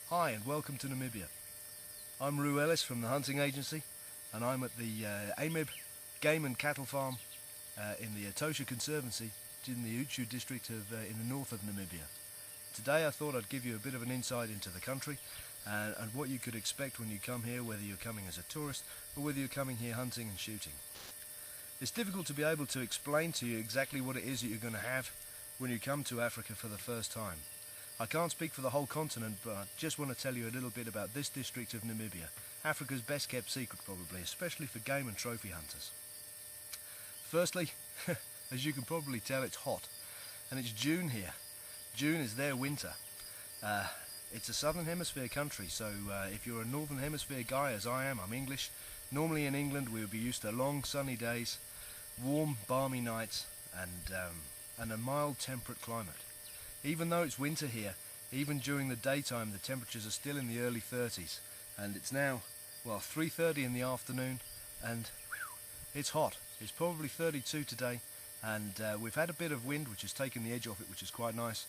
Hi and welcome to Namibia. I'm Roo Ellis from the hunting agency and I'm at the Amib Game and Cattle Farm in the Etosha Conservancy in the Uchu district in the north of Namibia. Today I thought I'd give you a bit of an insight into the country and what you could expect when you come here, whether you're coming as a tourist or whether you're coming here hunting and shooting. It's difficult to be able to explain to you exactly what it is that you're going to have when you come to Africa for the first time. I can't speak for the whole continent, but I just want to tell you a little bit about this district of Namibia, Africa's best kept secret probably, especially for game and trophy hunters. Firstly, as you can probably tell, it's hot, and it's June here. June is their winter. It's a southern hemisphere country, so if you're a northern hemisphere guy, as I am, I'm English. Normally in England we would be used to long sunny days, warm balmy nights, and a mild temperate climate. Even though it's winter here, even during the daytime the temperatures are still in the early 30s, and it's now, well, 3:30 in the afternoon, and it's hot. It's probably 32 today, and we've had a bit of wind which has taken the edge off it, which is quite nice.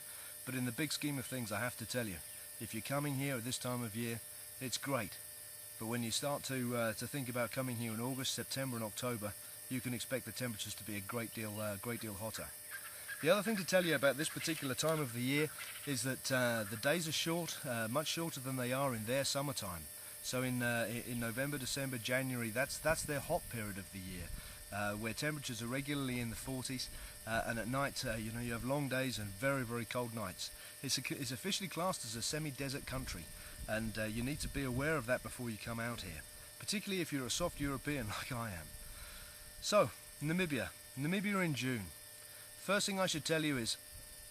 But in the big scheme of things, I have to tell you, if you're coming here at this time of year, it's great. But when you start to think about coming here in August, September and October, you can expect the temperatures to be a great deal hotter. The other thing to tell you about this particular time of the year is that the days are short, much shorter than they are in their summertime. So in November, December, January, that's their hot period of the year, where temperatures are regularly in the 40s, and at night, you have long days and very, very cold nights. It's officially classed as a semi-desert country, and you need to be aware of that before you come out here, particularly if you're a soft European like I am. So, Namibia in June. First thing I should tell you is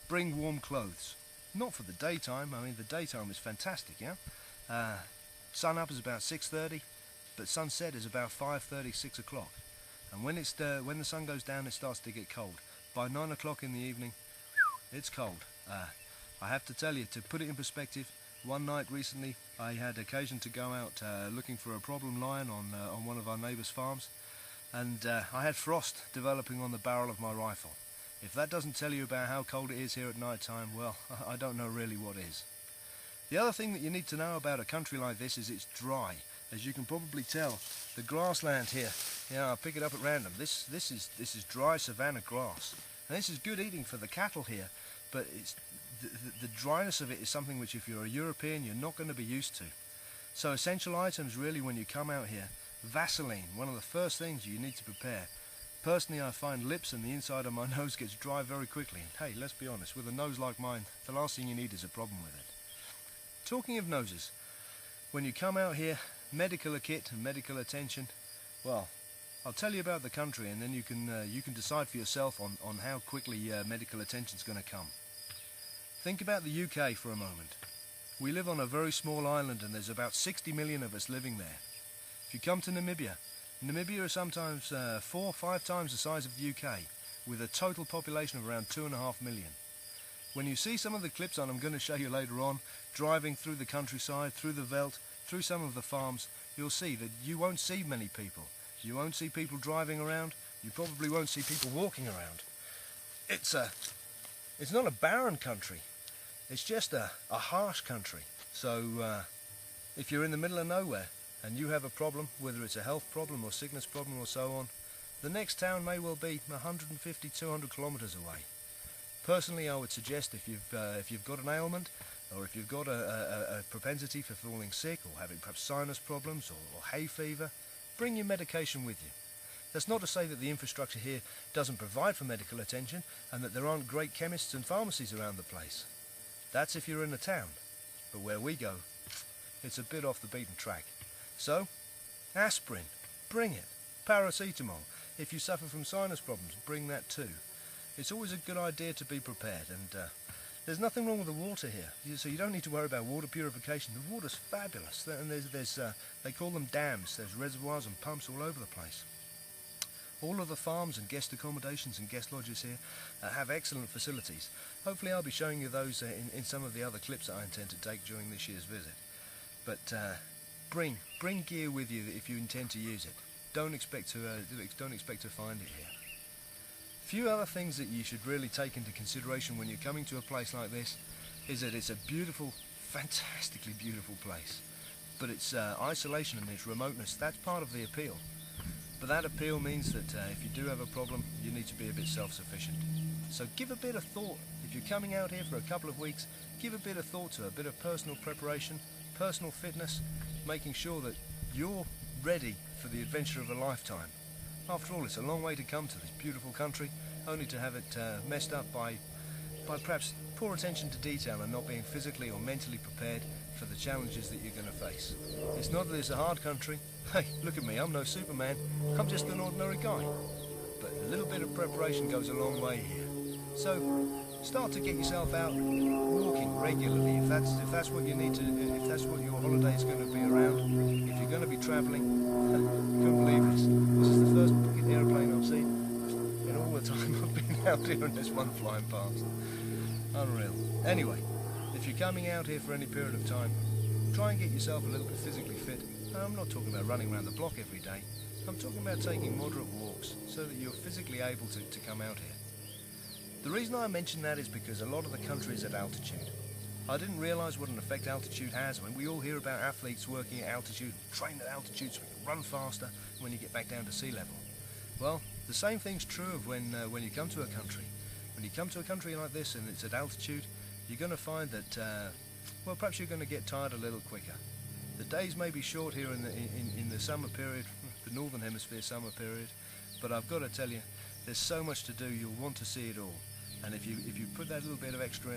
bring warm clothes. Not for the daytime. I mean, the daytime is fantastic, yeah? Sun up is about 6:30, but sunset is about 5:30, 6 o'clock. And when the sun goes down, it starts to get cold. By 9 o'clock in the evening, it's cold. I have to tell you, to put it in perspective, one night recently I had occasion to go out looking for a problem lion on one of our neighbours' farms, and I had frost developing on the barrel of my rifle. If that doesn't tell you about how cold it is here at night time, well, I don't know really what is. The other thing that you need to know about a country like this is it's dry. As you can probably tell, the grassland here, I'll pick it up at random. This is dry savanna grass, and this is good eating for the cattle here. But the dryness of it is something which, if you're a European, you're not going to be used to. So essential items really when you come out here: Vaseline, one of the first things you need to prepare. Personally, I find lips and the inside of my nose gets dry very quickly. And hey, let's be honest, with a nose like mine, the last thing you need is a problem with it. Talking of noses, when you come out here, medical kit and medical attention, well, I'll tell you about the country, and then you can decide for yourself on how quickly medical attention is going to come. Think about the UK for a moment. We live on a very small island, and there's about 60 million of us living there. If you come to Namibia is sometimes 4 or 5 times the size of the UK, with a total population of around 2.5 million. When you see some of the clips I'm going to show you later on, driving through the countryside, through the veldt, through some of the farms, you'll see that you won't see many people. You won't see people driving around, you probably won't see people walking around. It's not a barren country, it's just a harsh country. So if you're in the middle of nowhere, and you have a problem, whether it's a health problem or sickness problem or so on, the next town may well be 150, 200 kilometres away. Personally, I would suggest if you've got an ailment, or if you've got a propensity for falling sick, or having perhaps sinus problems or hay fever, bring your medication with you. That's not to say that the infrastructure here doesn't provide for medical attention, and that there aren't great chemists and pharmacies around the place. That's if you're in a town. But where we go, it's a bit off the beaten track. So, aspirin, bring it. Paracetamol, if you suffer from sinus problems, bring that too. It's always a good idea to be prepared, and there's nothing wrong with the water here, so you don't need to worry about water purification. The water's fabulous, and they call them dams. There's reservoirs and pumps all over the place. All of the farms and guest accommodations and guest lodges here have excellent facilities. Hopefully I'll be showing you those in some of the other clips that I intend to take during this year's visit. But Bring gear with you if you intend to use it. Don't expect to find it here. Few other things that you should really take into consideration when you're coming to a place like this is that it's a beautiful, fantastically beautiful place. But its isolation and its remoteness, that's part of the appeal. But that appeal means that if you do have a problem, you need to be a bit self-sufficient. So give a bit of thought. If you're coming out here for a couple of weeks, give a bit of thought to a bit of personal preparation, personal fitness, making sure that you're ready for the adventure of a lifetime. After all, it's a long way to come to this beautiful country, only to have it messed up by perhaps poor attention to detail and not being physically or mentally prepared for the challenges that you're going to face. It's not that it's a hard country. Hey, look at me, I'm no Superman, I'm just an ordinary guy. But a little bit of preparation goes a long way here. So start to get yourself out walking regularly if that's what you need to, if that's what your holiday is going to be around. If you're going to be travelling, couldn't believe this. This is the first aeroplane I've seen in all the time I've been out here, and there's one flying past. Unreal. Anyway, if you're coming out here for any period of time, try and get yourself a little bit physically fit. I'm not talking about running around the block every day. I'm talking about taking moderate walks so that you're physically able to come out here. The reason I mention that is because a lot of the country is at altitude. I didn't realise what an effect altitude has. I mean, we all hear about athletes working at altitude, train at altitude so we can run faster when you get back down to sea level. Well, the same thing's true of when you come to a country. When you come to a country like this and it's at altitude, you're going to find that, well, perhaps you're going to get tired a little quicker. The days may be short here in the summer period, the Northern Hemisphere summer period, but I've got to tell you, there's so much to do, you'll want to see it all. And if you put that little bit of extra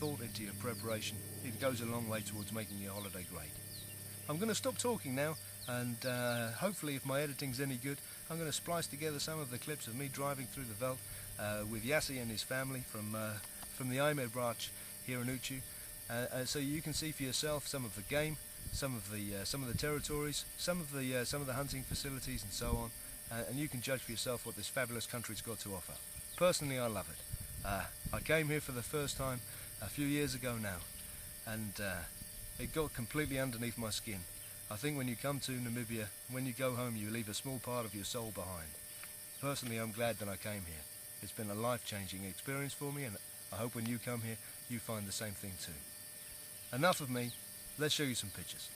thought into your preparation, it goes a long way towards making your holiday great. I'm going to stop talking now, and hopefully if my editing's any good, I'm going to splice together some of the clips of me driving through the veld with Yassi and his family from the IMEB branch here in Uchu, so you can see for yourself some of the game, some of the territories, some of the hunting facilities and so on, and you can judge for yourself what this fabulous country's got to offer. Personally, I love it. I came here for the first time a few years ago now, and it got completely underneath my skin. I think when you come to Namibia, when you go home, you leave a small part of your soul behind. Personally, I'm glad that I came here. It's been a life-changing experience for me, and I hope when you come here, you find the same thing too. Enough of me, let's show you some pictures.